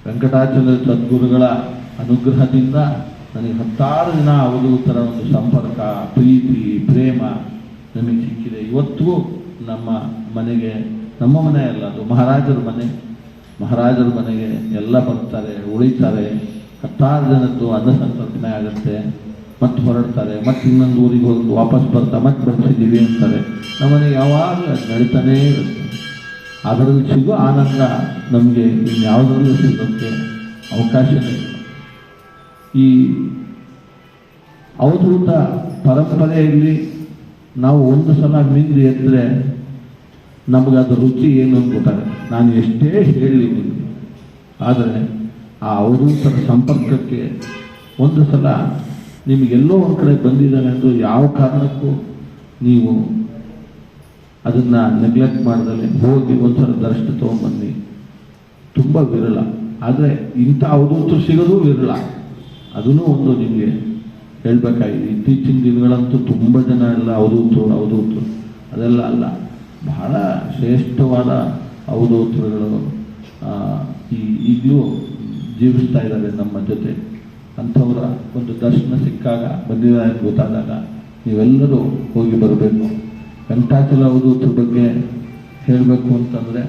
ವೆಂಕಟಾಚಲ ಸದ್ಗುರುಗಳ ಅನುಗ್ರಹದಿಂದ ನನಗೆ 10 ದಿನ ಅವಧೂತರ ಒಂದು ಸಂಪರ್ಕ, ಪ್ರೀತಿ, ಪ್ರೇಮ ನಮಗೆ ಸಿಕ್ಕಿದೆ. ಇವತ್ತು ನಮ್ಮ ಮನೆಗೆ, ನಮ್ಮ ಮನೆ ಅಲ್ಲ ಅದು ಮಹಾರಾಜರ ಮನೆಗೆ ಎಲ್ಲ ಬರ್ತಾರೆ, ಉಳಿತಾರೆ. 10 ಜನದ್ದು ಅನ್ನ ಸಂತರ್ಪಣೆ ಆಗುತ್ತೆ, ಮತ್ತೆ ಹೊರಡ್ತಾರೆ, ಮತ್ತೆ ಇನ್ನೊಂದು ಊರಿಗೆ ಹೋಗಿ ವಾಪಸ್ ಬರ್ತಾ ಮತ್ತೆ ಬರ್ತಿದ್ದೀವಿ ಅಂತಾರೆ. ನಮ್ಮನೆಗೆ ಯಾವಾಗಲೂ ಅದು ನಡೀತಾನೇ ಇರುತ್ತೆ. ಅದರಲ್ಲಿ ಸಿಗೋ ಆನಂದ ನಮಗೆ ಇನ್ಯಾವುದರಲ್ಲೂ ಸಿಗೋಕ್ಕೆ ಅವಕಾಶನೇ ಇಲ್ಲ. ಈ ಅವಧೂತ ಪರಂಪರೆಯಲ್ಲಿ ನಾವು ಒಂದು ಸಲ ಮಿಂದು ಎದ್ದರೆ ನಮಗದು ರುಚಿ ಏನು ಅಂತ ಗೊತ್ತಾಗುತ್ತೆ. ನಾನು ಎಷ್ಟೇ ಹೇಳಿ ನಿಮಗೆ, ಆದರೆ ಆ ಅವಧೂತರ ಸಂಪರ್ಕಕ್ಕೆ ಒಂದು ಸಲ ನಿಮಗೆಲ್ಲೋ ಒಂದು ಕಡೆ ಬಂದಿದ್ದಾನೆ ಎಂದು ಯಾವ ಕಾರಣಕ್ಕೂ ನೀವು ಅದನ್ನು ನೆಗ್ಲೆಕ್ಟ್ ಮಾಡ್ದಲೆ ಹೋಗಿ ಒಂದ್ಸಲ ದರ್ಶನ ತೊಗೊಂಬನ್ನಿ. ತುಂಬ ವಿರಳ, ಆದರೆ ಇಂಥ ಅವಧೂತರು ಸಿಗೋದು ವಿರಳ. ಅದೂ ಒಂದು ನಿಮಗೆ ಹೇಳಬೇಕಾಗಿದೆ. ಇತ್ತೀಚಿನ ದಿನಗಳಂತೂ ತುಂಬ ಜನ ಎಲ್ಲ ಅವಧೂತರು ಅದೆಲ್ಲ ಅಲ್ಲ, ಬಹಳ ಶ್ರೇಷ್ಠವಾದ ಅವಧೂತರುಗಳು ಈಗಲೂ ಜೀವಿಸ್ತಾ ಇದ್ದಾರೆ ನಮ್ಮ ಜೊತೆ. ಅಂಥವರ ಒಂದು ದರ್ಶನ ಸಿಕ್ಕಾಗ, ಬಂದಿದ್ದಾರೆ ಗೊತ್ತಾದಾಗ ನೀವೆಲ್ಲರೂ ಹೋಗಿ ಬರಬೇಕು. ವೆಂಕಟಾಚಲ ಅವಧೂತರ ಬಗ್ಗೆ ಹೇಳಬೇಕು ಅಂತಂದರೆ,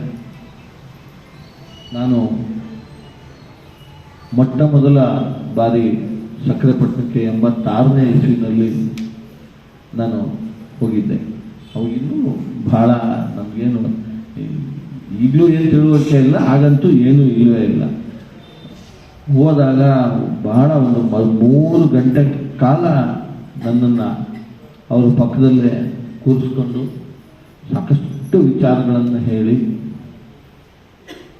ನಾನು ಮೊಟ್ಟ ಮೊದಲ ಬಾರಿ ಸಕ್ಕರೆಪಟ್ಟಣಕ್ಕೆ 86ನೇ ಇಸ್ವಿನಲ್ಲಿ ನಾನು ಹೋಗಿದ್ದೆ. ಅವಾಗಿನ್ನೂ ಭಾಳ ನಮಗೇನು ಈಗಲೂ ಏನು ತಿಳುವಳಿಕೆ ಇಲ್ಲ, ಹಾಗಂತೂ ಏನೂ ಇಲ್ಲವೇ ಇಲ್ಲ. ಹೋದಾಗ ಬಹಳ ಒಂದು 3 ಗಂಟೆ ಕಾಲ ನನ್ನನ್ನು ಅವರು ಪಕ್ಕದಲ್ಲೇ ಕೂರಿಸ್ಕೊಂಡು ಸಾಕಷ್ಟು ವಿಚಾರಗಳನ್ನು ಹೇಳಿ,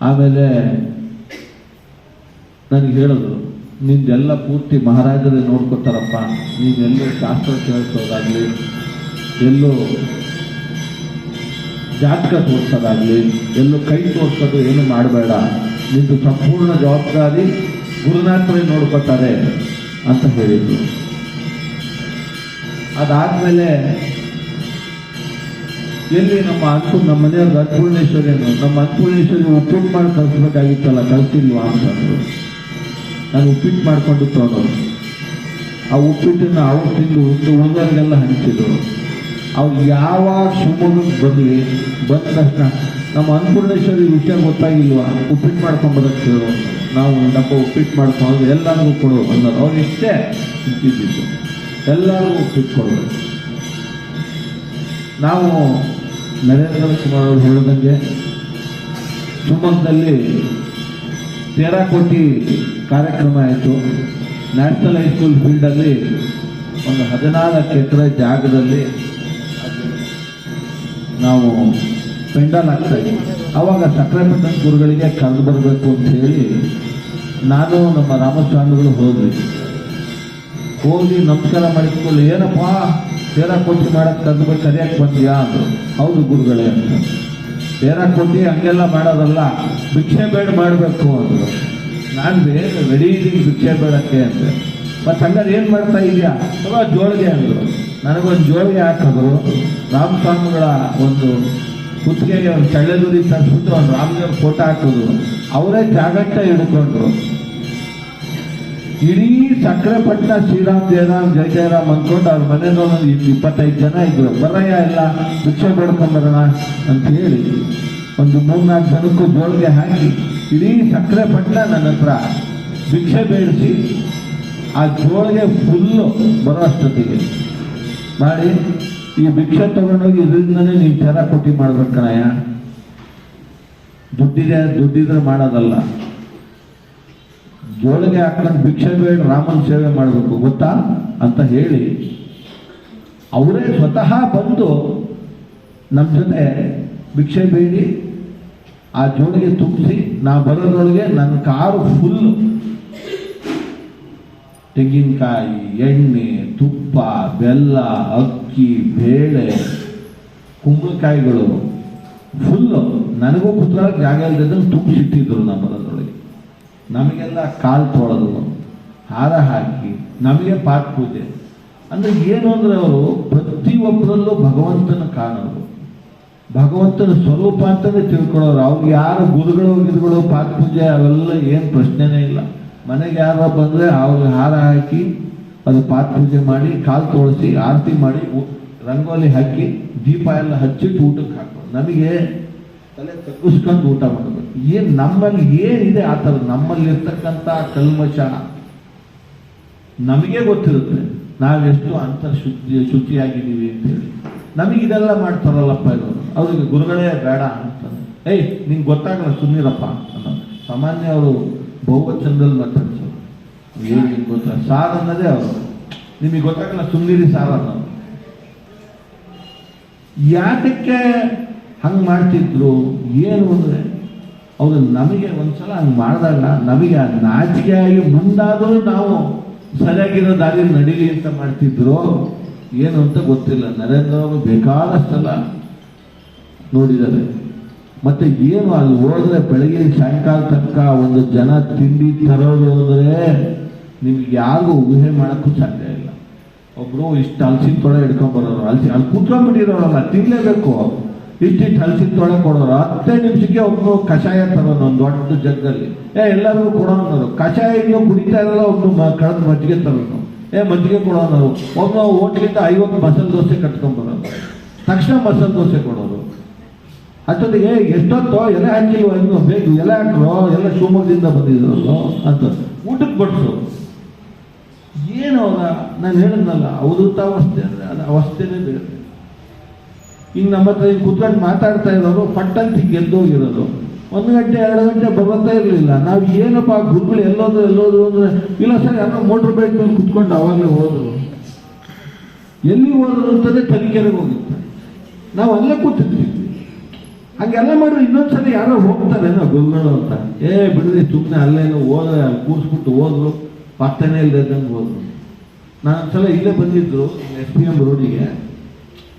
ಆಮೇಲೆ ನನಗೆ ಹೇಳಿದ್ರು, ನಿಂದೆಲ್ಲ ಪೂರ್ತಿ ಮಹಾರಾಜರೇ ನೋಡ್ಕೊತಾರಪ್ಪ, ನೀನೆಲ್ಲೋ ಶಾಸ್ತ್ರ ಕೇಳಿಸೋದಾಗಲಿ, ಎಲ್ಲೋ ಜಾತಕ ತೋರಿಸೋದಾಗಲಿ, ಎಲ್ಲೋ ಕೈ ತೋರಿಸೋದು ಏನು ಮಾಡಬೇಡ, ನಿಂದು ಸಂಪೂರ್ಣ ಜವಾಬ್ದಾರಿ ಗುರುನಾಥರೇ ನೋಡ್ಕೋತಾರೆ ಅಂತ ಹೇಳಿದರು. ಅದಾದಮೇಲೆ ಎಲ್ಲಿ ನಮ್ಮ ಮನೆಯವ್ರಿಗೆ ಅನ್ನಪೂರ್ಣೇಶ್ವರಿಯನ್ನು, ನಮ್ಮ ಅನ್ನಪೂರ್ಣೇಶ್ವರಿ ಉಪ್ಪಿಟ್ಟು ಮಾಡಿ ಕಳಿಸ್ಬೇಕಾಗಿತ್ತಲ್ಲ, ಕಳಿಸಿಲ್ವಾ ಅಂತಂದರು. ನಾನು ಉಪ್ಪಿಟ್ಟು ಮಾಡಿಕೊಂಡು ತೊಗೊಂಡು ಆ ಉಪ್ಪಿಟ್ಟನ್ನು ಅವ್ರು ತಿಂದು ಉಳಿದವ್ರಿಗೆಲ್ಲ ಹಂಚಿದ್ರು. ಅವ್ರು ಯಾವಾಗ ಶಿವಮೊಗ್ಗಕ್ಕೆ ಬಂದ ತಕ್ಷಣ ನಮ್ಮ ಅನ್ನಪೂರ್ಣೇಶ್ವರಿ ವಿಷಯ ಗೊತ್ತಾಗಿಲ್ವಾ, ಉಪ್ಪಿಟ್ಟು ಮಾಡ್ಕೊಂಬರೋಕ್ಕೆ ಹೇಳೋ, ನಾವು ಡಬ್ಬ ಉಪ್ಪಿಟ್ಟು ಮಾಡ್ಕೊಂಡು ಎಲ್ಲರಿಗೂ ಕೊಡು ಅನ್ನೋರು. ಅವ್ರು ಇಷ್ಟೇ ಇಟ್ಟಿದ್ದು, ಎಲ್ಲರಿಗೂ ಉಪ್ಪಿಟ್ಟು ಕೊಡೋದು. ನಾವು ನರೇಂದ್ರ ಕುಮಾರ್ ಅವರು ಹೇಳಿದಂಗೆ ಶಿವಮೊಗ್ಗದಲ್ಲಿ ತೇರಾಕೋಟಿ ಕಾರ್ಯಕ್ರಮ ಆಯಿತು. ನ್ಯಾಷನಲ್ ಹೈಸ್ಕೂಲ್ ಫೀಲ್ಡಲ್ಲಿ ಒಂದು 14 ಎಕರೆ ಜಾಗದಲ್ಲಿ ನಾವು ಪೆಂಡಲ್ ಆಗ್ತಾಯಿದ್ವಿ. ಆವಾಗ ಸಕ್ಕರೆಪಟ್ಟಣ ಗುರುಗಳಿಗೆ ಕರೆದು ಬರಬೇಕು ಅಂತ ಹೇಳಿ ನಾನು ನಮ್ಮ ರಾಮಸ್ವಾಮಿಗಳು ಹೋಗಿ ನಮಸ್ಕಾರ ಮಾಡಿಸ್ಕೊಳ್ಳಿ, ಏನಪ್ಪ ತೇರಾಕೋಟಿ ಮಾಡೋಕ್ಕೆ ಕರೆದು ಕರೆಯಕ್ಕೆ ಬಂದ್ಯಾ ಅಂದರು. ಹೌದು ಗುರುಗಳೇ ಅಂತ. ತೇರಾಕೋಟಿ ಹಂಗೆಲ್ಲ ಮಾಡೋದಲ್ಲ, ಭಿಕ್ಷೆ ಬೇಡ ಮಾಡಬೇಕು ಅಂದರು. ನಾನು ರೆಡಿ ಇದ್ದೀನಿ ಭಿಕ್ಷೆ ಬೇಡಕ್ಕೆ ಅಂದರೆ. ಮತ್ತು ಹಂಗಾರೆ ಏನು ಮಾಡ್ತಾ ಇದೆಯಾ, ಅಥವಾ ಜೋಳಿಗೆ ಅಂದರು. ನನಗೊಂದು ಜೋಳಿಗೆ ಹಾಕಿದ್ರು. ರಾಮಸ್ವಾಮಿಗಳ ಒಂದು ಕುತ್ತಿಗೆಗೆ ಒಂದು ಚಳ್ಳೆದೂರಿ ತರಿಸ್ಬಿಟ್ಟು ಒಂದು ರಾಮದೇವ್ರ ಫೋಟೋ ಹಾಕಿದ್ರು. ಅವರೇ ಜಾಗಟ್ಟ ಹಿಡ್ಕೊಂಡ್ರು. ಇಡೀ ಸಕ್ಕರೆಪಟ್ಟಣ ಶ್ರೀರಾಮ್ ಜಯರಾಮ್ ಜಯ ಜಯರಾಮ್ ಅಂದ್ಕೊಂಡು ಅವ್ರ ಮನೆಯಲ್ಲಿ ಒಂದು 25 ಜನ ಇದ್ರು. ಬರಯ್ಯ ಎಲ್ಲ ಭಿಕ್ಷೆ ಬೇಡ್ಕೊಂಬರೋಣ ಅಂತ ಹೇಳಿ ಒಂದು 3-4 ಜನಕ್ಕೂ ಜೋಳಿಗೆ ಹಾಕಿ ಇಡೀ ಸಕ್ಕರೆಪಟ್ಟಣ ನನ್ನ ಹತ್ರ ಭಿಕ್ಷೆ ಬೇಡಿಸಿ ಆ ಜೋಳಿಗೆ ಫುಲ್ಲು ಬರೋ ಅಷ್ಟೊತ್ತಿಗೆ ಮಾಡಿ, ಈ ಭಿಕ್ಷೆ ತಗೊಂಡೋಗಿ ಇದರಿಂದನೇ ನೀವು ತೇರಾಕೋಟಿ ಮಾಡ್ಬೇಕು ಕಣಯ್ಯ, ದುಡ್ಡಿದ್ರೆ ಮಾಡೋದಲ್ಲ, ಜೋಳಿಗೆ ಹಾಕೊಂಡು ಭಿಕ್ಷೆ ಬೇಡ ರಾಮನ ಸೇವೆ ಮಾಡಬೇಕು ಗೊತ್ತಾ ಅಂತ ಹೇಳಿ ಅವರೇ ಸ್ವತಃ ಬಂದು ನಮ್ಮ ಜೊತೆ ಭಿಕ್ಷೆ ಬೇಡಿ ಆ ಜೋಳಿಗೆ ತುಂಬಿಸಿ ನಾ ಬರೋದ್ರೊಳಗೆ ನನ್ನ ಕಾರು ಫುಲ್ಲು ತೆಂಗಿನಕಾಯಿ, ಎಣ್ಣೆ, ತುಪ್ಪ, ಬೆಲ್ಲ, ಅಕ್ಕಿ, ಬೇಳೆ, ಕುಂಬಳಕಾಯಿಗಳು ಫುಲ್ಲು ನನಗೂ ಕುತ್ಕೊಳ್ಳೋಕೆ ಜಾಗ ಇಲ್ಲದನ್ನು ತುಂಬಿಸಿಟ್ಟಿದ್ರು ನಮ್ಮ ಬರೋದ್ರೊಳಗೆ. ನಮಗೆಲ್ಲ ಕಾಲು ತೊಳೆದು ಹಾರ ಹಾಕಿ ನಮಗೆ ಪಾಠ ಪೂಜೆ ಅಂದರೆ ಏನು ಅಂದರೆ ಅವರು ಪ್ರತಿಯೊಬ್ಬರಲ್ಲೂ ಭಗವಂತನ ಕಾಣೋರು. ಭಗವಂತನ ಸ್ವರೂಪ ಅಂತಲೇ ತಿಳ್ಕೊಳ್ಳೋರು. ಅವ್ರಿಗೆ ಯಾರು ಗುರುಗಳು ಪಾದ ಪೂಜೆ ಅವೆಲ್ಲ ಏನು ಪ್ರಶ್ನೆನೇ ಇಲ್ಲ. ಮನೆಗೆ ಯಾರ ಬಂದರೆ ಅವ್ರಿಗೆ ಹಾರ ಹಾಕಿ ಅದು ಪಾದ ಪೂಜೆ ಮಾಡಿ ಕಾಲು ತೊಳಸಿ ಆರತಿ ಮಾಡಿ ರಂಗೋಲಿ ಹಾಕಿ ದೀಪ ಎಲ್ಲ ಹಚ್ಚಿಟ್ಟು ಊಟಕ್ಕೆ ಹಾಕೋದು. ನಮಗೆ ತಲೆ ತಗ್ಗಿಸ್ಕೊಂಡು ಊಟ ಮಾಡಬೇಕು. ಏನು ನಮ್ಮಲ್ಲಿ ಏನಿದೆ ಆ ಥರ ನಮ್ಮಲ್ಲಿರ್ತಕ್ಕಂಥ ಕಲ್ಮಶ ನಮಗೆ ಗೊತ್ತಿರುತ್ತೆ. ನಾವೆಷ್ಟು ಶುಚಿಯಾಗಿದ್ದೀವಿ ಅಂತೇಳಿ. ನಮಗಿದೆಲ್ಲ ಮಾಡ್ತಾರಲ್ಲಪ್ಪ ಇರೋರು. ಅವ್ರಿಗೆ ಗುರುಗಳೇ ಬೇಡ ಅಂತಾರೆ. ಏಯ್ ನಿಂಗೆ ಗೊತ್ತಾಗಲ್ಲ ಸುಮ್ಮನಿರಪ್ಪ ಅನ್ನೋದು. ಸಾಮಾನ್ಯ ಅವರು ಬಹುವಚನದಲ್ಲಿ ಮಾತಾಡ್ಸೋರು. ಏನು ನಿಮ್ಗೆ ಗೊತ್ತ ಸಾರ್ ಅನ್ನೋದೇ ಅವರು. ನಿಮಗೆ ಗೊತ್ತಾಗಲ್ಲ ಸುಮ್ಮನಿರಿ ಸಾರ್ ಅನ್ನೋದು. ಯಾತಕ್ಕೆ ಹಂಗೆ ಮಾಡ್ತಿದ್ರು ಏನು ಅಂದರೆ ಅವರು ನಮಗೆ ಒಂದ್ಸಲ ಹಂಗೆ ಮಾಡಿದಾಗ ನಮಗೆ ನಾಚಿಕೆಯಾಗಿ ಮುಂದಾದರೂ ನಾವು ಸರಿಯಾಗಿರೋ ದಾರಿಯಲ್ಲಿ ನಡೀಲಿ ಅಂತ ಮಾಡ್ತಿದ್ರು. ಏನು ಅಂತ ಗೊತ್ತಿಲ್ಲ. ನರೇಂದ್ರ ಅವರು ಬೇಕಾದಷ್ಟೆಲ್ಲ ನೋಡಿದ್ದಾರೆ. ಮತ್ತೆ ಏನು ಅಲ್ಲಿ ಹೋದ್ರೆ ಬೆಳಗ್ಗೆ ಸಾಯಂಕಾಲ ತನಕ ಒಂದು ಜನ ತಿಂಡಿ ತರೋದು ಅಂದರೆ ನಿಮ್ಗೆ ಯಾರಿಗೂ ಊಹೆ ಮಾಡೋಕ್ಕೂ ಸಾಧ್ಯ ಇಲ್ಲ. ಒಬ್ರು ಇಷ್ಟು ಹಲಸಿನ ತೊಳೆ ಹಿಡ್ಕೊಂಡ್ಬರೋರು, ಅಲ್ಲಿ ಕೂತ್ಕೊಂಡ್ಬಿಟ್ಟಿರೋರಲ್ಲ, ತಿನ್ನಲೇಬೇಕು. ಇಷ್ಟಿಷ್ಟು ಹಲಸಿನ ತೊಳೆ ಕೊಡೋರು. 10 ನಿಮಿಷಕ್ಕೆ ಒಬ್ಬರು ಕಷಾಯ ತರೋನು ಒಂದು ದೊಡ್ಡ ಜಗ್ಗಲ್ಲಿ. ಎಲ್ಲರಿಗೂ ಕೊಡೋನವರು. ಕಷಾಯ ಇನ್ನೂ ಕುಡಿತಾ ಇರಲ್ಲ. ಒಬ್ಬರು ಕಳೆದ ಮಜ್ಜಿಗೆ ತರೋನು. ಮಜ್ಜಿಗೆ ಕೊಡೋನವರು. ಒಬ್ಬರು ಹೋಟ್ಲಿಂದ 50 ಮಸಾಲೆ ದೋಸೆ ಕಟ್ಕೊಂಡ್ಬರೋರು. ತಕ್ಷಣ ಮಸಾಲೆ ದೋಸೆ ಕೊಡೋರು. ಅಷ್ಟೊತ್ತಿಗೆ ಎಷ್ಟೊತ್ತೋ ಎಲೆ ಹಾಕಿಲ್ವ ಇನ್ನು ಬೇಕು, ಎಲೆ ಹಾಕರು ಎಲ್ಲ ಶಿವಮೊಗ್ಗದಿಂದ ಬಂದಿದ್ರು ಅಂತ ಊಟಕ್ಕೆ ಬಡಿಸೋರು. ಏನು ಅವರ ನಾನು ಹೇಳಿದ್ನಲ್ಲ ಅವಧೂತಾವಸ್ಥೆ ಅಂದರೆ ಅದು ಅವಸ್ಥೆನೇ ಬೇರೆ. ಹಿಂಗೆ ನಮ್ಮ ಹತ್ರ ಹಿಂಗೆ ಕೂತ್ಕೊಂಡು ಮಾತಾಡ್ತಾ ಇರೋರು ಪಟ್ಟಂತ ಗೆದ್ದೋಗಿರೋದು. 1 ಗಂಟೆ 2 ಗಂಟೆ ಬರ್ತಾ ಇರಲಿಲ್ಲ. ನಾವು ಏನಪ್ಪ ಗುರುಗಳು ಎಲ್ಲೋದ್ರು ಅಂದರೆ ಇಲ್ಲ ಸರ್ ಯಾರೋ ಮೋಟ್ರ್ ಬೈಕ್ ಮೇಲೆ ಕುತ್ಕೊಂಡು ಅವಾಗಲೇ ಹೋದ್ರು. ಎಲ್ಲಿ ಹೋದ್ರು ಅಂತಲೇ ತನಿಖೆಗೆ ಹೋಗುತ್ತೆ. ನಾವು ಅಲ್ಲೇ ಕೂತಿದ್ವಿ. ಹಂಗೆಲ್ಲ ಮಾಡಿದ್ರೆ ಇನ್ನೊಂದ್ಸಲ ಯಾರೋ ಹೋಗ್ತಾರೇನೋ ಗುರುಗಳು ಅಂತ. ಬಿಡ್ರಿ ಸುಮ್ಮನೆ ಅಲ್ಲೇನೋ ಹೋದ್ರೆ ಅಲ್ಲಿ ಕೂರಿಸ್ಬಿಟ್ಟು ಹೋದ್ರು. ಪತ್ತನೇ ಇಲ್ಲದಂಗೆ ಹೋದ್ರು. ನಾನೊಂದ್ಸಲ ಇಲ್ಲೇ ಬಂದಿದ್ರು SPM ರೋಡಿಗೆ.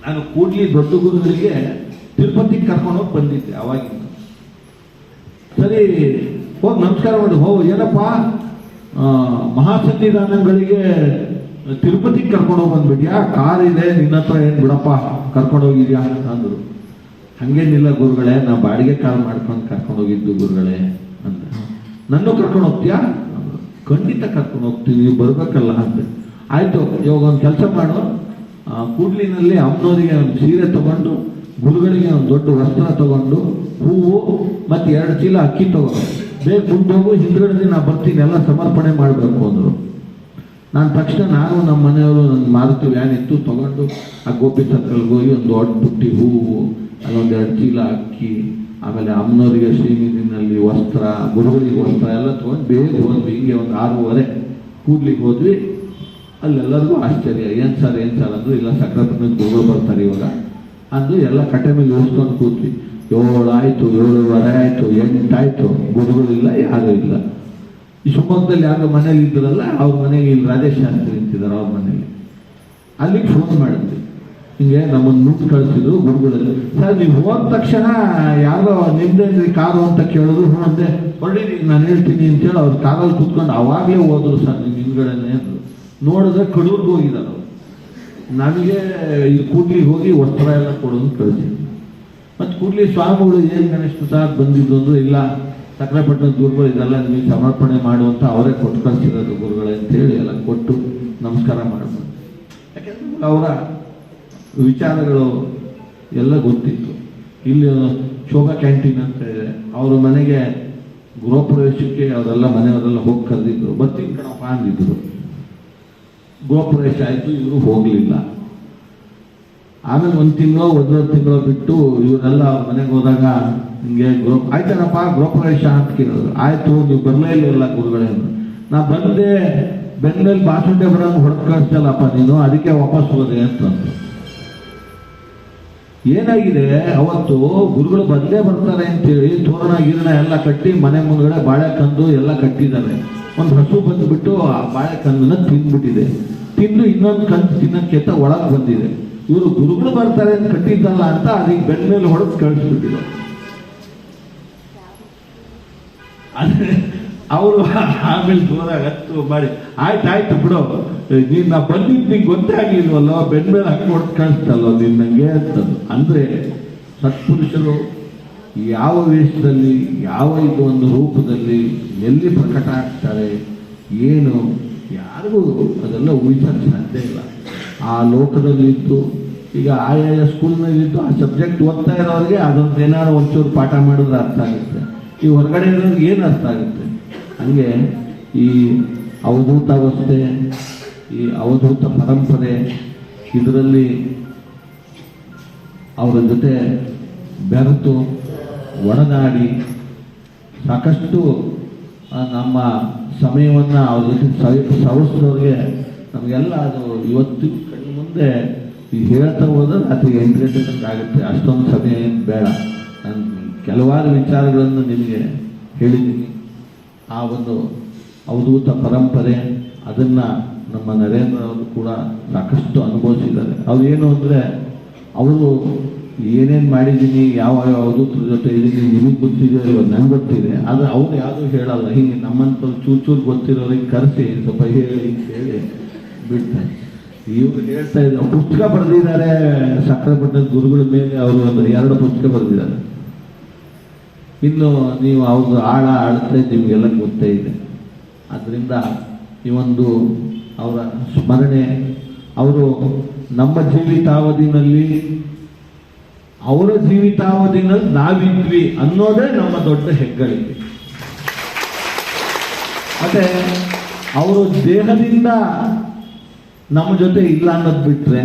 ನಾನು ಕೂಡ್ಲಿ ದೊಡ್ಡ ಗುರುಗಳಿಗೆ ತಿರುಪತಿಗೆ ಕರ್ಕೊಂಡೋಗಿ ಬಂದಿದ್ದೆ ಅವಾಗಿಂದ. ಸರಿ ಹೋಗಿ ನಮಸ್ಕಾರ ಮಾಡಿ ಏನಪ್ಪ ಮಹಾಸನ್ನಿಧಾನಗಳಿಗೆ ತಿರುಪತಿಗೆ ಕರ್ಕೊಂಡೋಗಿ ಬಂದ್ಬಿಟ್ಯಾ? ಕಾರ್ ಇದೆ ನಿನ್ನ ಹತ್ರ, ಏನು ಬಿಡಪ್ಪ ಕರ್ಕೊಂಡೋಗಿದ್ಯಾ ಅಂದರು. ಹಂಗೇನಿಲ್ಲ ಗುರುಗಳೇ, ನಾ ಬಾಡಿಗೆ ಕಾರ್ ಮಾಡ್ಕೊಂಡು ಕರ್ಕೊಂಡೋಗಿದ್ದು ಗುರುಗಳೇ ಅಂತ. ನನ್ನೂ ಕರ್ಕೊಂಡು ಹೋಗ್ತೀಯಾ? ಖಂಡಿತ ಕರ್ಕೊಂಡು ಹೋಗ್ತೀನಿ, ನೀವು ಬರಬೇಕಲ್ಲ ಅಂತ. ಆಯಿತು, ಇವಾಗ ಒಂದು ಕೆಲಸ ಮಾಡು, ಕೂಡ್ಲಿನಲ್ಲಿ ಅಮ್ಮನವರಿಗೆ ಒಂದು ಸೀರೆ ತಗೊಂಡು, ಗುರುಗಳಿಗೆ ಒಂದು ದೊಡ್ಡ ವಸ್ತ್ರ ತಗೊಂಡು, ಹೂವು ಮತ್ತು 2 ಚೀಲ ಅಕ್ಕಿ ತಗೊಂಡು ಬೇಗ ಮುಂದೆ ಹೋಗು, ಹಿಂದ್ಗಡೆ ನಾ ಬರ್ತೀನಿ, ಎಲ್ಲ ಸಮರ್ಪಣೆ ಮಾಡಬೇಕು ಅಂದರು. ನಾನು ತಕ್ಷಣ ನಮ್ಮ ಮನೆಯವರು ನನ್ನ ಮಾರುತಿ ವ್ಯಾನ್ ಇತ್ತು ತಗೊಂಡು ಆ ಗೋಪಿ ಸರ್ಕಲ್ಗೆ ಹೋಗಿ ಒಂದು ದೊಡ್ಡ ಬುಟ್ಟಿ ಹೂವು, ಅಲ್ಲೊಂದು 2 ಚೀಲ ಅಕ್ಕಿ, ಆಮೇಲೆ ಅಮ್ಮನವರಿಗೆ ಶ್ರೀನಿಧಿನಲ್ಲಿ ವಸ್ತ್ರ, ಗುರುಗಳಿಗೆ ವಸ್ತ್ರ ಎಲ್ಲ ತೊಗೊಂಡು ಬೇಗ ಹೋದ್ವಿ. ಹಿಂಗೆ ಒಂದು 6:30 ಕೂಡ್ಲಿಕ್ಕೆ ಹೋದ್ವಿ. ಅಲ್ಲೆಲ್ಲರಿಗೂ ಆಶ್ಚರ್ಯ. ಏನು ಸರ್ ಅಂದರು. ಇಲ್ಲ ಸಕ್ರಾಪಟ್ಟಣದ ಗುರುಗಳು ಬರ್ತಾರೆ ಇವಾಗ ಅಂದು ಎಲ್ಲ ಕಟ್ಟೆ ಮೇಲೆ ಓಡಿಸ್ಕೊಂಡು ಕೂತ್ವಿ. 7 ಆಯಿತು, 7:15 ಆಯಿತು, 8 ಆಯಿತು, ಗುರುಗಳಿಲ್ಲ, ಯಾರೂ ಇಲ್ಲ. ಈ ಶಿವಮೊಗ್ಗದಲ್ಲಿ ಯಾರು ಮನೇಲಿ ಇದ್ದರಲ್ಲ ಅವ್ರ ಮನೆಗೆ ಇಲ್ಲಿ ರಾಜೇಶ್ ಶಾಸ್ತ್ರಿ ನಿಂತಿದ್ದಾರೆ ಅವ್ರ ಮನೆಗೆ. ಅಲ್ಲಿಗೆ ಫೋನ್ ಮಾಡಿದ್ವಿ. ಹಿಂಗೆ ನಮ್ಮನ್ನು ನುಟ್ಟು ಕಳಿಸಿದ್ರು ಗುರುಗಳಲ್ಲಿ. ಸರ್ ನೀವು ಹೋದ ತಕ್ಷಣ ಯಾರೋ ನಿಮ್ದೇನ್ರಿ ಕಾರು ಅಂತ ಕೇಳಿದ್ರು. ಅಂದೆ ಹೊರಡಿ ನಾನು ಹೇಳ್ತೀನಿ ಅಂತೇಳಿ ಅವ್ರ ಕಾರಲ್ಲಿ ಕೂತ್ಕೊಂಡು ಅವಾಗಲೇ ಹೋದ್ರು. ಸರ್ ನಿಮ್ಮ ಹಿಂದ್ಗಡೆನೇ ಅಂದರು. ನೋಡಿದ್ರೆ ಕಡೂರ್ಗೆ ಹೋಗಿದ್ದಾರೆ. ನನಗೆ ಈ ಕೂಡ್ಲಿಗೆ ಹೋಗಿ ವಸ್ತ್ರ ಎಲ್ಲ ಕೊಡೋದು ಕಳಿಸಿದ್ವಿ. ಮತ್ತು ಕೂಡ್ಲಿ ಸ್ವಾಮಿಗಳು ಏನು ಗಣೇಶ ಪ್ರಸಾದ್ ಬಂದಿದ್ದು ಅಂದ್ರೆ ಇಲ್ಲ ಸಕ್ರಾಪಟ್ಟಣದ ಗುರುಗಳು ಇದೆಲ್ಲ ನಿಮಗೆ ಸಮರ್ಪಣೆ ಮಾಡುವಂತ ಅವರೇ ಕೊಟ್ಟು ಕಳಿಸಿರೋದು ಗುರುಗಳೇ ಅಂತೇಳಿ ಎಲ್ಲ ಕೊಟ್ಟು ನಮಸ್ಕಾರ ಮಾಡಬಹುದು. ಯಾಕೆಂದ್ರೆ ಅವರ ವಿಚಾರಗಳು ಎಲ್ಲ ಗೊತ್ತಿತ್ತು. ಇಲ್ಲಿ ಶೋಭಾ ಕ್ಯಾಂಟೀನ್ ಅಂತ ಇದೆ, ಅವರ ಮನೆಗೆ ಗೃಹ ಪ್ರವೇಶಕ್ಕೆ ಅವರೆಲ್ಲ ಮನೆಯವರೆಲ್ಲ ಹೋಗಿ ಕರೆದಿದ್ರು. ಬರ್ತೀನಿ ಕಣಪ್ಪ ಅಂದಿದ್ರು. ಗೃಹ ಪ್ರವೇಶ ಆಯಿತು, ಇವರು ಹೋಗಲಿಲ್ಲ. ಆಮೇಲೆ 1 ತಿಂಗಳು 1.5 ತಿಂಗಳು ಬಿಟ್ಟು ಇವರೆಲ್ಲ ಮನೆಗೆ ಹೋದಾಗ ಹಿಂಗೆ ಆಯ್ತಾನಪ್ಪ ಗೃಹ ಪ್ರವೇಶ ಅಂತ ಕೇಳಿದ್ರು. ಆಯಿತು, ನೀವು ಬರಲೇ ಇಲ್ಲ ಗುರುಗಳೇ. ನಾ ಬಂದೆ, ಬೆನ್ಮೇಲೆ ಬಾಸುಂಡೆ ಬರೋಂಗೆ ಹೊಡೆದು ಕಳಿಸ್ತಲ್ಲಪ್ಪ ನೀನು, ಅದಕ್ಕೆ ವಾಪಸ್ ಹೋದೆ ಅಂತಂದ್ರು. ಏನಾಗಿದೆ, ಅವತ್ತು ಗುರುಗಳು ಬಂದೇ ಬರ್ತಾರೆ ಅಂತೇಳಿ ತೋರಣ ಗಿರಣ ಎಲ್ಲ ಕಟ್ಟಿ ಮನೆ ಮುಂದ್ಗಡೆ ಬಾಳೆಕಂದು ಎಲ್ಲ ಕಟ್ಟಿದ್ದಾರೆ. ಒಂದು ಹಸು ಬಂದುಬಿಟ್ಟು ಆ ಬಾಳೆಕಂದನ್ನ ತಿಂದ್ಬಿಟ್ಟಿದೆ. ತಿಂದು ಇನ್ನೊಂದು ಕಂದು ತಿನ್ನಕ್ಕೆ ಒಳಗೆ ಬಂದಿದೆ. ಇವರು ಗುರುಗಳು ಬರ್ತಾರೆ ಅಂತ ಕಟ್ಟಿದ್ದಲ್ಲ ಅಂತ ಅದಕ್ಕೆ ಬೆನ್ನ ಮೇಲೆ ಹೊಡೆದು ಕಳಿಸ್ಬಿಟ್ಟಿದ್ರು. ಆದರೆ ಅವರು ಆಮೇಲೆ ಜೋರಾಗಿ ಹತ್ತು ಮಾಡಿ ಆಯ್ತಾಯ್ತು ಬಿಡು, ನೀನು ನಾ ಬಂದಿದ್ದು ನಿಂಗೆ ಗೊತ್ತಾಗಿಲ್ವಲ್ಲ, ಬೆನ್ನ ಮೇಲೆ ಹಂಗೆ ಹೊಡೆದು ಕಳಿಸ್ತಲ್ವ ನಿನ್ನಂಗೆ ಅಂತದ್ದು. ಅಂದರೆ ಸತ್ಪುರುಷರು ಯಾವ ವೇಷದಲ್ಲಿ, ಯಾವ ಇದು ಒಂದು ರೂಪದಲ್ಲಿ, ಎಲ್ಲಿ ಪ್ರಕಟ ಆಗ್ತಾರೆ, ಏನು, ಯಾರಿಗೂ ಅದೆಲ್ಲ ಊಹಿಸೋಕ್ಕೆ ಸಾಧ್ಯ ಇಲ್ಲ. ಆ ಲೋಕದಲ್ಲಿದ್ದು ಈಗ ಆಯಾಯ ಸ್ಕೂಲ್ನಲ್ಲಿದ್ದು ಆ ಸಬ್ಜೆಕ್ಟ್ ಓದ್ತಾ ಇರೋರಿಗೆ ಅದೊಂದು ಏನಾದ್ರು ಒಂಚೂರು ಪಾಠ ಮಾಡಿದ್ರೆ ಅರ್ಥ ಆಗುತ್ತೆ. ಈ ಹೊರಗಡೆ ಇರೋರಿಗೆ ಏನು ಅರ್ಥ ಆಗುತ್ತೆ? ಹಂಗೆ ಈ ಅವಧೂತಾವಸ್ಥೆ, ಈ ಅವಧೂತ ಪರಂಪರೆ, ಇದರಲ್ಲಿ ಅವರ ಜೊತೆ ಬೆರೆತು ಒಡನಾಡಿ ಸಾಕಷ್ಟು ನಮ್ಮ ಸಮಯವನ್ನು ಅವ್ರ ಜೊತೆ ಸವಿಸಿದವ್ರಿಗೆ ನಮಗೆಲ್ಲ ಅದು ಇವತ್ತು ಕಣ್ಣು ಮುಂದೆ ಈ ಹೇಳ್ತಾ ಹೋದ್ರೆ ಅದು 8 ಗಂಟೆ ತನಕ ಆಗುತ್ತೆ. ಅಷ್ಟೊಂದು ಸಮಯ ಏನು ಬೇಡ. ನಾನು ಕೆಲವಾರು ವಿಚಾರಗಳನ್ನು ನಿಮಗೆ ಹೇಳಿದ್ದೀನಿ. ಆ ಒಂದು ಅವಧೂತ ಪರಂಪರೆ ಅದನ್ನು ನಮ್ಮ ನರೇಂದ್ರ ಅವರು ಕೂಡ ಸಾಕಷ್ಟು ಅನುಭವಿಸಿದ್ದಾರೆ. ಅವ್ರು ಏನು ಅಂದರೆ, ಅವರು ಏನೇನು ಮಾಡಿದ್ದೀನಿ, ಯಾವ ಅವಧೂತರ ಜೊತೆ ಇದ್ದೀನಿ, ನಿಮಗೆ ಗೊತ್ತಿದೆ, ನನಗೆ ಗೊತ್ತಿದೆ, ಆದರೆ ಅವ್ರು ಯಾವುದೂ ಹೇಳಲ್ಲ. ಹಿಂಗೆ ನಮ್ಮಂಥವ್ರು ಚೂರು ಗೊತ್ತಿರೋರಿಗೆ ಕರೆಸಿ ಸ್ವಲ್ಪ ಹೇಳಿ ಹೇಳಿ ಬಿಡ್ತಾರೆ. ಇವರು ಹೇಳ್ತಾ ಇದ್ದಾರೆ, ಪುಸ್ತಕ ಬರೆದಿದ್ದಾರೆ, ಸಕ್ಕರೆಪಟ್ಟಣದ ಗುರುಗಳ ಮೇಲೆ ಅವರು ಒಂದು 2 ಪುಸ್ತಕ ಬರೆದಿದ್ದಾರೆ. ಇನ್ನು ನೀವು ಅವ್ರು ಆಡ್ತಾ ನಿಮಗೆಲ್ಲ ಗೊತ್ತೇ ಇದೆ. ಆದ್ದರಿಂದ ಈ ಒಂದು ಅವರ ಸ್ಮರಣೆ, ಅವರು ನಮ್ಮ ಜೀವಿತಾವಧಿನಲ್ಲಿ, ಅವರ ಜೀವಿತಾವಧಿನಲ್ಲಿ ನಾವಿದ್ವಿ ಅನ್ನೋದೇ ನಮ್ಮ ದೊಡ್ಡ ಹೆಗ್ಗಳಿಕೆ. ಮತ್ತೆ ಅವರು ದೇಹದಿಂದ ನಮ್ಮ ಜೊತೆ ಇಲ್ಲ ಅನ್ನೋದು ಬಿಟ್ಟರೆ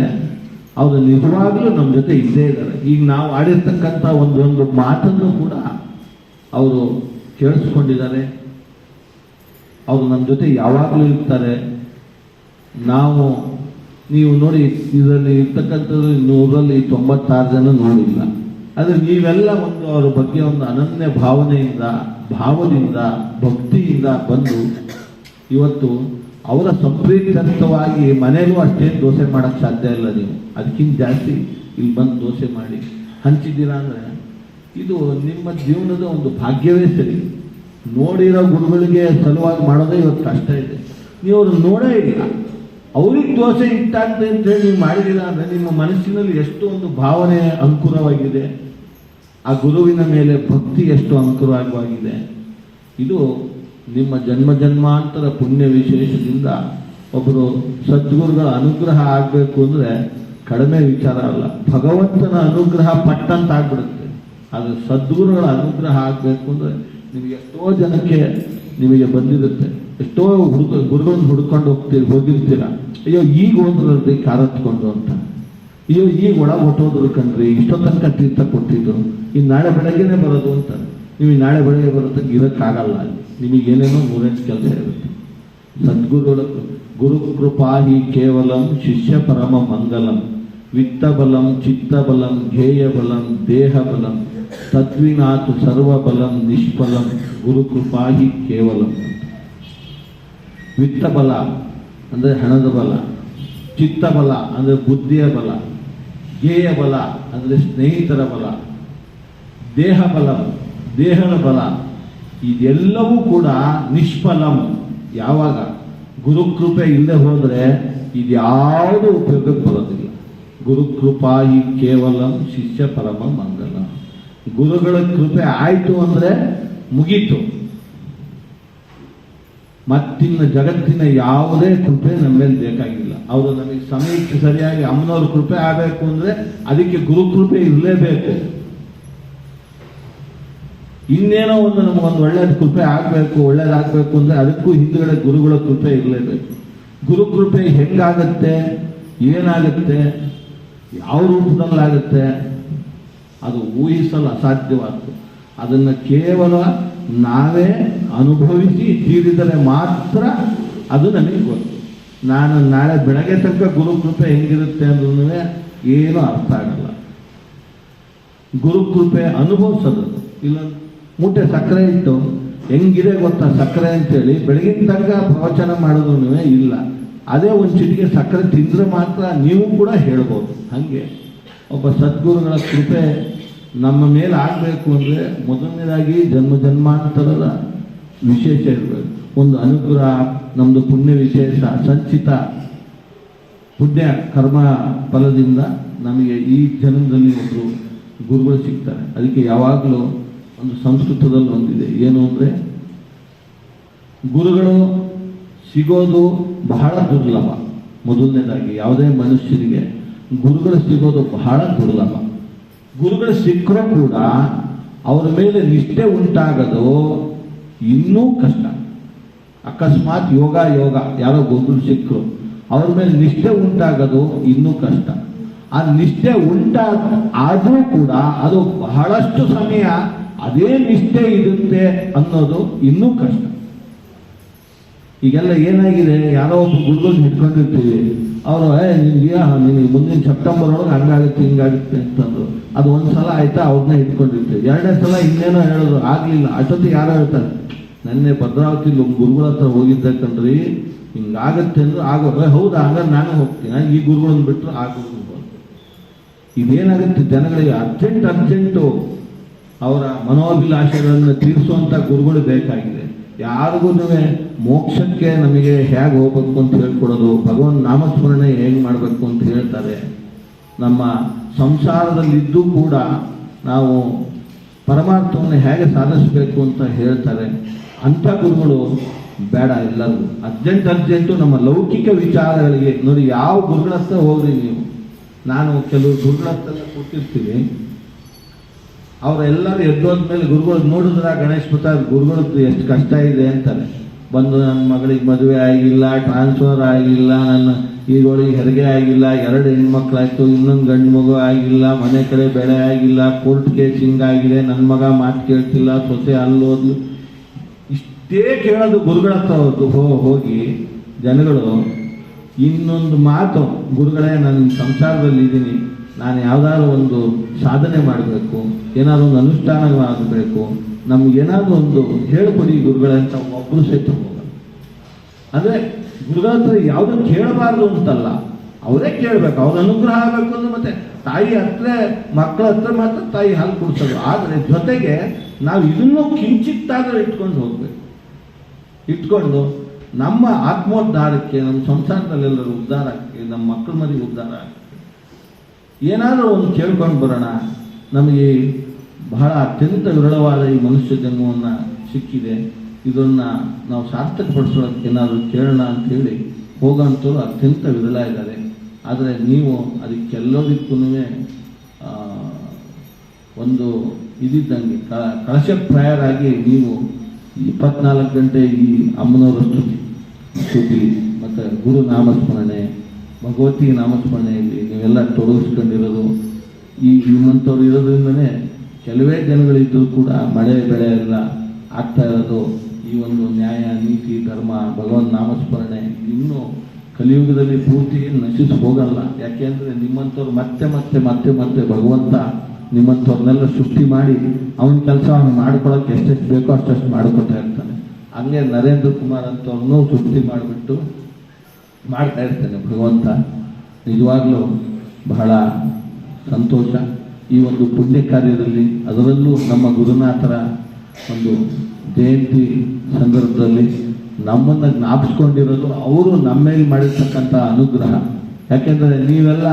ಅವರು ನಿಜವಾಗ್ಲೂ ನಮ್ಮ ಜೊತೆ ಇದ್ದೇ ಇದ್ದಾರೆ. ಈಗ ನಾವು ಆಡಿರ್ತಕ್ಕಂಥ ಒಂದು ಮಾತನ್ನು ಕೂಡ ಅವರು ಕೇಳಿಸ್ಕೊಂಡಿದ್ದಾರೆ. ಅವರು ನಮ್ಮ ಜೊತೆ ಯಾವಾಗಲೂ ಇರ್ತಾರೆ. ನೀವು ನೋಡಿ, ಇದರಲ್ಲಿ ಇರ್ತಕ್ಕಂಥದ್ದು 100ರಲ್ಲಿ 96 ಜನ ನೋಡಿಲ್ಲ. ಆದರೆ ನೀವೆಲ್ಲ ಒಂದು ಅವರ ಬಗ್ಗೆ ಒಂದು ಅನನ್ಯ ಭಾವದಿಂದ ಭಕ್ತಿಯಿಂದ ಬಂದು ಇವತ್ತು ಅವರ ಸಂಪ್ರೀತಿತವಾಗಿ ಮನೆಯಲ್ಲೂ ಅಷ್ಟೇನು ದೋಸೆ ಮಾಡೋಕ್ಕೆ ಸಾಧ್ಯ ಇಲ್ಲ. ನೀವು ಅದಕ್ಕಿಂತ ಜಾಸ್ತಿ ಇಲ್ಲಿ ಬಂದು ದೋಸೆ ಮಾಡಿ ಹಂಚಿದ್ದೀರಾ ಅಂದರೆ ಇದು ನಿಮ್ಮ ಜೀವನದ ಒಂದು ಭಾಗ್ಯವೇ ಸರಿ. ನೋಡಿರೋ ಗುರುಗಳಿಗೆ ಸಲುವಾಗಿ ಮಾಡೋದೇ ಇವತ್ತು ಕಷ್ಟ ಇದೆ. ನೀವು ಅವ್ರನ್ನ ನೋಡೇ ಇಲ್ಲ, ಅವ್ರಿಗೆ ದೋಸೆ ಇಟ್ಟಾಗ್ತದೆ ಅಂತೇಳಿ ನೀವು ಮಾಡಿದ್ದೀರಾ ಅಂದರೆ ನಿಮ್ಮ ಮನಸ್ಸಿನಲ್ಲಿ ಎಷ್ಟು ಒಂದು ಭಾವನೆ ಅಂಕುರವಾಗಿದೆ, ಆ ಗುರುವಿನ ಮೇಲೆ ಭಕ್ತಿ ಎಷ್ಟು ಅಂಕುರವಾಗಿದೆ. ಇದು ನಿಮ್ಮ ಜನ್ಮಾಂತರ ಪುಣ್ಯ ವಿಶೇಷದಿಂದ ಒಬ್ಬರು ಸದ್ಗುರುಗಳ ಅನುಗ್ರಹ ಆಗಬೇಕು ಅಂದರೆ ಕಡಿಮೆ ವಿಚಾರ ಅಲ್ಲ. ಭಗವಂತನ ಅನುಗ್ರಹ ಪಟ್ಟಂತ ಆಗ್ಬಿಡುತ್ತೆ. ಆದರೆ ಸದ್ಗುರುಗಳ ಅನುಗ್ರಹ ಆಗಬೇಕು ಅಂದರೆ ನಿಮಗೆ ಎಷ್ಟೋ ಜನಕ್ಕೆ ನಿಮಗೆ ಬಂದಿರುತ್ತೆ. ಎಷ್ಟೋ ಗುರುಗಳನ್ನು ಹುಡ್ಕೊಂಡು ಹೋಗಿರ್ತೀರ. ಅಯ್ಯೋ ಈಗ ಹೋದ್ರಲ್ರಿ ಕಾರ್ ಹತ್ಕೊಂಡು ಅಂತ, ಅಯ್ಯೋ ಈಗ ಒಳಗೆ ಹೊಟ್ಟೋದ್ರು ಕಣ್ರಿ, ಇಷ್ಟೋ ತನಕ ತೀರ್ಥ ಕೊಟ್ಟಿದ್ರು, ಇನ್ನು ನಾಳೆ ಬೆಳಗ್ಗೆನೇ ಬರೋದು ಅಂತ. ನೀವು ನಾಳೆ ಬೆಳಗ್ಗೆ ಬರೋದಕ್ಕೆ ಇರೋಕ್ಕಾಗಲ್ಲ. ನಿಮಗೇನೇನೋ 3 ಕೆಲಸ ಇರುತ್ತೆ. ಸದ್ಗುರುಗಳ ಗುರುಕೃಪಾ ಹಿ ಕೇವಲಂ ಶಿಷ್ಯ ಪರಮ ಮಂಗಲಂ ವಿತ್ತಬಲಂ ಚಿತ್ತಬಲಂ ಧ್ಯೇಯಬಲಂ ದೇಹಬಲಂ ತದ್ವಿನಾತು ಸರ್ವಬಲಂ ನಿಷ್ಫಲಂ ಗುರುಕೃಪಾ ಹಿ ಕೇವಲಂ. ವಿತ್ತಬಲ ಅಂದರೆ ಹಣದ ಬಲ, ಚಿತ್ತಬಲ ಅಂದರೆ ಬುದ್ಧಿಯ ಬಲ, ಧ್ಯೇಯ ಬಲ ಅಂದರೆ ಸ್ನೇಹಿತರ ಬಲ, ದೇಹದ ಬಲ, ಇದೆಲ್ಲವೂ ಕೂಡ ನಿಷ್ಫಲಂ. ಯಾವಾಗ ಗುರುಕೃಪೆ ಇಲ್ಲದೆ ಹೋದರೆ ಇದ್ಯಾವುದು ಉಪಯೋಗಕ್ಕೆ ಬರೋದಿಲ್ಲ. ಗುರುಕೃಪಾ ಹಿ ಕೇವಲಂ ಶಿಷ್ಯ ಪರಮ ಮಂಗಲ. ಗುರುಗಳ ಕೃಪೆ ಆಯಿತು ಅಂದರೆ ಮುಗೀತು. ಮತ್ತಿನ್ನು ಜಗತ್ತಿನ ಯಾವುದೇ ಕೃಪೆ ನಮ್ಮ ಮೇಲೆ ಬೇಕಾಗಿಲ್ಲ. ಅವರು ನಮಗೆ ಸಮಯಕ್ಕೆ ಸರಿಯಾಗಿ ಅಮ್ಮನವ್ರ ಕೃಪೆ ಆಗಬೇಕು ಅಂದರೆ ಅದಕ್ಕೆ ಗುರುಕೃಪೆ ಇರಲೇಬೇಕು. ಇನ್ನೇನೋ ಒಂದು ನಮಗೊಂದು ಒಳ್ಳೇದು ಕೃಪೆ ಆಗಬೇಕು, ಒಳ್ಳೇದಾಗಬೇಕು ಅಂದರೆ ಅದಕ್ಕೂ ಹಿಂದುಗಡೆ ಗುರುಗಳ ಕೃಪೆ ಇರಲೇಬೇಕು. ಗುರುಕೃಪೆ ಹೆಂಗಾಗತ್ತೆ, ಏನಾಗುತ್ತೆ, ಯಾವ ರೂಪದಲ್ಲಾಗುತ್ತೆ ಅದು ಊಹಿಸಲು ಅಸಾಧ್ಯವಾದ್ದು. ಅದನ್ನು ಕೇವಲ ನಾವೇ ಅನುಭವಿಸಿ ತೀರಿದರೆ ಮಾತ್ರ ಅದು ನನಗೆ ಗೊತ್ತು. ನಾನು ನಾಳೆ ಬೆಳಗ್ಗೆ ತನಕ ಗುರುಕೃಪೆ ಹೆಂಗಿರುತ್ತೆ ಅಂದ್ರೂ ಏನೂ ಅರ್ಥ ಆಗಲ್ಲ. ಗುರುಕೃಪೆ ಅನುಭವಿಸೋದು. ಇಲ್ಲ ಮೂಟೆ ಸಕ್ಕರೆ ಇಟ್ಟು ಹೆಂಗಿದೆ ಗೊತ್ತಾ ಸಕ್ಕರೆ ಅಂತೇಳಿ ಬೆಳಗಿನ ತನಕ ಪ್ರವಚನ ಮಾಡೋದು ಇಲ್ಲ. ಅದೇ ಒಂದು ಚಿಟಿಗೆ ಸಕ್ಕರೆ ತಿಂದರೆ ಮಾತ್ರ ನೀವು ಕೂಡ ಹೇಳ್ಬೋದು. ಹಾಗೆ ಒಬ್ಬ ಸದ್ಗುರುಗಳ ಕೃಪೆ ನಮ್ಮ ಮೇಲೆ ಆಗಬೇಕು ಅಂದರೆ ಮೊದಲನೇದಾಗಿ ಜನ್ಮಾಂತರದ ವಿಶೇಷ ಇರಬೇಕು. ಒಂದು ಅನುಗ್ರಹ, ನಮ್ಮದು ಪುಣ್ಯ ವಿಶೇಷ ಸಂಚಿತ ಪುಣ್ಯ ಕರ್ಮ ಫಲದಿಂದ ನಮಗೆ ಈ ಜನ್ಮದಲ್ಲಿ ಒಬ್ಬರು ಗುರುಗಳು ಸಿಗ್ತಾರೆ. ಅದಕ್ಕೆ ಯಾವಾಗಲೂ ಒಂದು ಸಂಸ್ಕೃತದಲ್ಲಿ ಒಂದಿದೆ, ಏನು ಅಂದರೆ ಗುರುಗಳು ಸಿಗೋದು ಬಹಳ ದುರ್ಲಭ. ಮೊದಲನೇದಾಗಿ ಯಾವುದೇ ಮನುಷ್ಯನಿಗೆ ಗುರುಗಳು ಸಿಗೋದು ಬಹಳ ದುರ್ಲಭ. ಗುರುಗಳು ಸಿಕ್ಕರೂ ಕೂಡ ಅವರ ಮೇಲೆ ನಿಷ್ಠೆ ಉಂಟಾಗೋದು ಇನ್ನೂ ಕಷ್ಟ. ಅಕಸ್ಮಾತ್ ಯೋಗ ಯಾರೋ ಗುರುಗಳು ಸಿಕ್ಕರು, ಅವ್ರ ಮೇಲೆ ನಿಷ್ಠೆ ಉಂಟಾಗೋದು ಇನ್ನೂ ಕಷ್ಟ. ಆ ನಿಷ್ಠೆ ಆದರೂ ಕೂಡ ಅದು ಬಹಳಷ್ಟು ಸಮಯ ಅದೇ ನಿಷ್ಠೆ ಇರುತ್ತೆ ಅನ್ನೋದು ಇನ್ನೂ ಕಷ್ಟ. ಈಗೆಲ್ಲ ಏನಾಗಿದೆ, ಯಾರೋ ಒಬ್ಬ ಗುರುಗಳನ್ನ ಹಿಡ್ಕೊಂಡಿರ್ತೀವಿ, ಅವರು ನಿನಗೆ ಮುಂದಿನ ಸೆಪ್ಟೆಂಬರ್ ಒಳಗೆ ಹಂಗಾಗುತ್ತೆ ಹಿಂಗಾಗುತ್ತೆ ಅಂತಂದ್ರು. ಅದು ಒಂದ್ಸಲ ಆಯ್ತಾ, ಅವ್ರನ್ನ ಹಿಡ್ಕೊಂಡಿರ್ತೀವಿ. ಎರಡನೇ ಸಲ ಇನ್ನೇನೋ ಹೇಳಿದ್ರು, ಆಗಲಿಲ್ಲ. ಅಷ್ಟೊತ್ತಿಗೆ ಯಾರೋ ಹೇಳ್ತಾರೆ, ನೆನ್ನೆ ಭದ್ರಾವತಿಲಿ ಒಬ್ಬ ಗುರುಗಳ ಹತ್ರ ಹೋಗಿದ್ದೆ ಕಣ್ರಿ, ಹಿಂಗಾಗತ್ತೆ ಅಂದ್ರೆ ಹೌದಾ, ಹಂಗಾರೆ ನಾನು ಹೋಗ್ತೀನಿ, ಈ ಗುರುಗಳನ್ನ ಬಿಟ್ಟರು ಆ ಗುರುಗಳು. ಇದೇನಾಗುತ್ತೆ, ಜನಗಳಿಗೆ ಅರ್ಜೆಂಟು ಅವರ ಮನೋಭಿಲಾಷೆಗಳನ್ನು ತೀರಿಸುವಂಥ ಗುರುಗಳು ಬೇಕಾಗಿದೆ. ಯಾರಿಗೂ ಮೋಕ್ಷಕ್ಕೆ ನಮಗೆ ಹೇಗೆ ಹೋಗ್ಬೇಕು ಅಂತ ಹೇಳ್ಕೊಡೋದು, ಭಗವಂತ ನಾಮಸ್ಮರಣೆ ಹೇಗೆ ಮಾಡಬೇಕು ಅಂತ ಹೇಳ್ತಾರೆ. ನಮ್ಮ ಸಂಸಾರದಲ್ಲಿದ್ದು ಕೂಡ ನಾವು ಪರಮಾರ್ಥವನ್ನು ಹೇಗೆ ಸಾಧಿಸಬೇಕು ಅಂತ ಹೇಳ್ತಾರೆ. ಅಂಥ ಗುರುಗಳು ಬೇಡ. ಎಲ್ಲರಿಗೂ ಅರ್ಜೆಂಟು ನಮ್ಮ ಲೌಕಿಕ ವಿಚಾರಗಳಿಗೆ ನೋಡಿ, ಯಾವ ಗುರುಗಳ ಹತ್ರ ಹೋಗ್ರಿ ನೀವು. ನಾನು ಕೆಲವು ಗುರುಗಳ ಹತ್ರ ಕೊಟ್ಟಿರ್ತೀವಿ, ಅವರೆಲ್ಲರೂ ಎದ್ದೋದ್ಮೇಲೆ ಗುರುಗಳು ನೋಡಿದ್ರ ಗಣೇಶ್ ಪ್ರಸಾದ್ ಗುರುಗಳದ್ದು ಎಷ್ಟು ಕಷ್ಟ ಇದೆ ಅಂತಾರೆ. ಬಂದು ನನ್ನ ಮಗಳಿಗೆ ಮದುವೆ ಆಗಿಲ್ಲ, ಟ್ರಾನ್ಸ್ಫರ್ ಆಗಿಲ್ಲ, ನನ್ನ ಈಗೊಳಗೆ ಹೆರಿಗೆ ಆಗಿಲ್ಲ, 2 ಹೆಣ್ಮಕ್ಳಾಯ್ತು, ಇನ್ನೊಂದು ಗಂಡು ಮಗು ಆಗಿಲ್ಲ, ಮನೆ ಕಡೆ ಬೆಳೆ ಆಗಿಲ್ಲ, ಕೋರ್ಟ್ ಕೇಸ್ ಹಿಂಗಾಗಿದೆ, ನನ್ನ ಮಗ ಮಾತು ಕೇಳ್ತಿಲ್ಲ, ಸೊಸೆ ಅಲ್ಲೋದ್ಲು. ಇಷ್ಟೇ ಕೇಳೋದು ಗುರುಗಳ ಹತ್ರ ಹೋಗಿ ಜನಗಳು. ಇನ್ನೊಂದು ಮಾತು, ಗುರುಗಳೇ ನಾನು ಸಂಸಾರದಲ್ಲಿ ಇದ್ದೀನಿ, ನಾನು ಯಾವ್ದಾದ್ರು ಒಂದು ಸಾಧನೆ ಮಾಡಬೇಕು, ಏನಾದ್ರು ಒಂದು ಅನುಷ್ಠಾನ ಆಗಬೇಕು, ನಮ್ಗೇನಾದ್ರು ಒಂದು ಹೇಳ್ಕೊಡಿ ಗುರುಗಳೇ ಅಂತ ಒಬ್ಬರು ಸಹಿತ ಹೋಗಲ್ಲ. ಅಂದರೆ ಗುರುಗಳ ಹತ್ರ ಯಾವುದೂ ಕೇಳಬಾರ್ದು ಅಂತಲ್ಲ, ಅವರೇ ಕೇಳಬೇಕು, ಅವ್ರ ಅನುಗ್ರಹ ಆಗಬೇಕು ಅಂದ್ರೆ. ಮತ್ತೆ ತಾಯಿ ಹತ್ರ, ಮಕ್ಕಳ ಹತ್ರ ಮಾತ್ರ ತಾಯಿ ಹಾಲು ಕುಡಿಸೋದು. ಆದರೆ ಜೊತೆಗೆ ನಾವು ಇದನ್ನು ಕಿಂಚಿತ್ತಾದರೂ ಇಟ್ಕೊಂಡು ಹೋಗ್ಬೇಕು. ಇಟ್ಕೊಂಡು ನಮ್ಮ ಆತ್ಮೋದ್ಧಾರಕ್ಕೆ, ನಮ್ಮ ಸಂಸಾರದಲ್ಲೆಲ್ಲರೂ ಉದ್ಧಾರಕ್ಕೆ, ನಮ್ಮ ಮಕ್ಕಳ ಮರಿ ಉದ್ಧಾರ ಆಗಕ್ಕೆ ಏನಾದರೂ ಒಂದು ಕೇಳ್ಕೊಂಡು ಬರೋಣ. ನಮಗೆ ಬಹಳ ಅತ್ಯಂತ ವಿರಳವಾದ ಈ ಮನುಷ್ಯ ಜನ್ಮವನ್ನು ಸಿಕ್ಕಿದೆ, ಇದನ್ನು ನಾವು ಸಾರ್ಥಕಪಡಿಸೋದಕ್ಕೆ ಏನಾದರೂ ಕೇಳೋಣ ಅಂಥೇಳಿ ಹೋಗೋಂಥವ್ರು ಅತ್ಯಂತ ವಿರಳ ಇದ್ದಾರೆ. ಆದರೆ ನೀವು ಅದಕ್ಕೆಲ್ಲದಕ್ಕೂ ಒಂದು ಇದಿದ್ದಂಗೆ ಕಳಶಪ್ರಾಯರಾಗಿ ನೀವು 24 ಗಂಟೆ ಈ ಅಮ್ಮನವರ ಸ್ತುತಿ ಮತ್ತು ಗುರು ನಾಮಸ್ಮರಣೆ, ಭಗವತಿ ನಾಮಸ್ಮರಣೆಯಲ್ಲಿ ನೀವೆಲ್ಲ ತೊಡಗಿಸ್ಕೊಂಡಿರೋದು. ಈ ನಿಮ್ಮಂಥವ್ರು ಇರೋದ್ರಿಂದನೇ ಕೆಲವೇ ಜನಗಳಿದ್ದರೂ ಕೂಡ ಮಳೆ ಬೆಳೆ ಎಲ್ಲ ಆಗ್ತಾ ಇರೋದು. ಈ ಒಂದು ನ್ಯಾಯ, ನೀತಿ, ಧರ್ಮ, ಭಗವಂತ ನಾಮಸ್ಮರಣೆ ಇನ್ನೂ ಕಲಿಯುಗದಲ್ಲಿ ಪೂರ್ತಿ ನಶಿಸಿ ಹೋಗಲ್ಲ. ಯಾಕೆಂದರೆ ನಿಮ್ಮಂಥವ್ರು ಮತ್ತೆ ಮತ್ತೆ ಮತ್ತೆ ಮತ್ತೆ ಭಗವಂತ ನಿಮ್ಮಂಥವ್ರನ್ನೆಲ್ಲ ಸೃಷ್ಟಿ ಮಾಡಿ ಅವನ ಕೆಲಸ ಅವನು ಮಾಡ್ಕೊಳ್ಳೋಕೆ ಎಷ್ಟೆಷ್ಟು ಬೇಕೋ ಅಷ್ಟಷ್ಟು ಮಾಡ್ಕೊತಾ ಇರ್ತಾನೆ. ಹಂಗೆ ನರೇಂದ್ರ ಕುಮಾರ್ ಅಂತವ್ರನ್ನೂ ಸೃಷ್ಟಿ ಮಾಡಿಬಿಟ್ಟು ಮಾಡ್ತಾ ಇರ್ತಾನೆ ಭಗವಂತ. ನಿಜವಾಗ್ಲೂ ಬಹಳ ಸಂತೋಷ ಈ ಒಂದು ಪುಣ್ಯ ಕಾರ್ಯದಲ್ಲಿ. ಅದರಲ್ಲೂ ನಮ್ಮ ಗುರುನಾಥರ ಒಂದು ಜಯಂತಿ ಸಂದರ್ಭದಲ್ಲಿ ನಮ್ಮನ್ನು ಜ್ಞಾಪಿಸ್ಕೊಂಡಿರೋದು ಅವರು ನಮ್ಮ ಮೇಲೆ ಮಾಡಿರ್ತಕ್ಕಂಥ ಅನುಗ್ರಹ. ಯಾಕೆಂದರೆ ನೀವೆಲ್ಲ,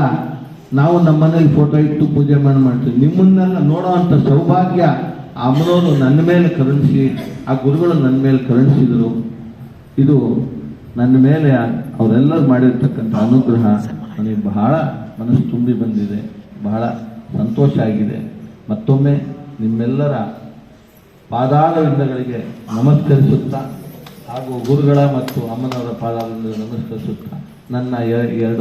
ನಾವು ನಮ್ಮ ಮನೇಲಿ ಫೋಟೋ ಇಟ್ಟು ಪೂಜೆ ಮಾಡ್ತೀವಿ, ನಿಮ್ಮನ್ನೆಲ್ಲ ನೋಡೋ ಅಂಥ ಸೌಭಾಗ್ಯ ಆ ಅಮ್ಮನವರು ನನ್ನ ಮೇಲೆ ಕರುಣಿಸಿ, ಆ ಗುರುಗಳು ನನ್ನ ಮೇಲೆ ಕರುಣಿಸಿದರು. ಇದು ನನ್ನ ಮೇಲೆ ಅವರೆಲ್ಲರೂ ಮಾಡಿರ್ತಕ್ಕಂಥ ಅನುಗ್ರಹ ನನಗೆ ಬಹಳ ಮನಸ್ಸು ತುಂಬಿ ಬಂದಿದೆ, ಬಹಳ ಸಂತೋಷ ಆಗಿದೆ. ಮತ್ತೊಮ್ಮೆ ನಿಮ್ಮೆಲ್ಲರ ಪಾದಾರವಿಂದಗಳಿಗೆ ನಮಸ್ಕರಿಸುತ್ತಾ ಹಾಗೂ ಗುರುಗಳ ಮತ್ತು ಅಮ್ಮನವರ ಪಾದಾರವಿಂದ ನಮಸ್ಕರಿಸುತ್ತಾ ನನ್ನ 2